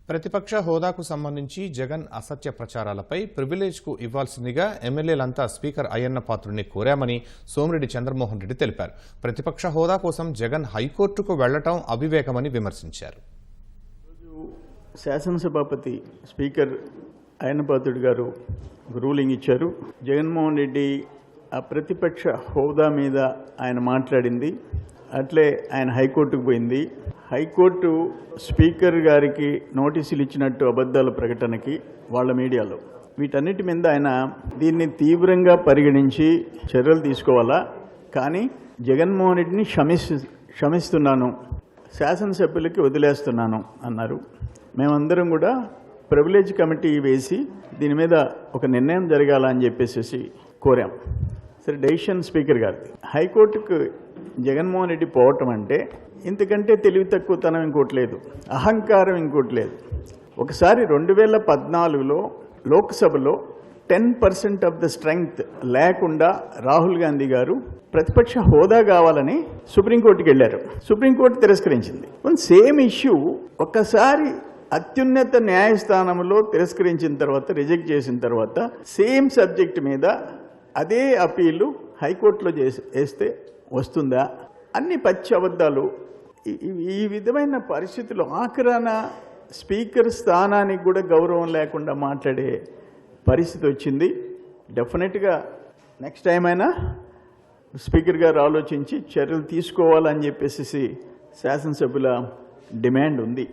ప్రతిపక్ష హోదాకు సంబంధించి జగన్ అసత్య ప్రచారాలపై ప్రివిలేజ్కు ఇవ్వాల్సిందిగా ఎమ్మెల్యేలంతా స్పీకర్ అయ్యన్న పాత్రుడిని కోరామని సోమిరెడ్డి చంద్రమోహన్ రెడ్డి తెలిపారు. ప్రతిపక్ష హోదా కోసం జగన్ హైకోర్టుకు వెళ్లటం అవివేకమని విమర్శించారు. శాసనసభాపతి స్పీకర్ అయ్యన్న పాత్రుడు గారు రూలింగ్ ఇచ్చారు. జగన్మోహన్ రెడ్డి ఆ ప్రతిపక్ష హోదా మీద ఆయన మాట్లాడింది, అట్లే ఆయన హైకోర్టుకు పోయింది. హైకోర్టు స్పీకర్ గారికి నోటీసులు ఇచ్చినట్టు అబద్ధాల ప్రకటనకి వాళ్ళ మీడియాలో వీటన్నిటి మీద ఆయన దీన్ని తీవ్రంగా పరిగణించి చర్యలు తీసుకోవాలా, కానీ జగన్మోహన్ రెడ్డిని క్షమిస్తున్నాను, శాసనసభ్యులకి వదిలేస్తున్నాను అన్నారు. మేమందరం కూడా ప్రివిలేజ్ కమిటీ వేసి దీని మీద ఒక నిర్ణయం జరగాల అని చెప్పేసి కోరాం. సరే, డెసిషన్ స్పీకర్ గారిది. హైకోర్టుకు జగన్మోహన్ రెడ్డి పోవటం అంటే ఇంతకంటే తెలివి తక్కువతనం ఇంకోటి లేదు, అహంకారం ఇంకోటి లేదు. ఒకసారి 2014లో లోక్సభలో 10% ఆఫ్ ద స్ట్రెంగ్త్ లేకుండా రాహుల్ గాంధీ గారు ప్రతిపక్ష హోదా కావాలని సుప్రీంకోర్టుకి వెళ్ళారు. సుప్రీంకోర్టు తిరస్కరించింది. సేమ్ ఇష్యూ ఒక్కసారి అత్యున్నత న్యాయస్థానంలో తిరస్కరించిన తర్వాత, రిజెక్ట్ చేసిన తర్వాత, సేమ్ సబ్జెక్ట్ మీద అదే అపీలు హైకోర్టులో వేస్తే వస్తుందా? అన్ని పచ్చి అబద్ధాలు. ఈ విధమైన పరిస్థితుల్లో ఆఖరాన స్పీకర్ స్థానానికి కూడా గౌరవం లేకుండా మాట్లాడే పరిస్థితి వచ్చింది. డెఫినెట్గా నెక్స్ట్ టైం అయినా స్పీకర్ గారు ఆలోచించి చర్యలు తీసుకోవాలని చెప్పేసి శాసనసభ్యుల డిమాండ్ ఉంది.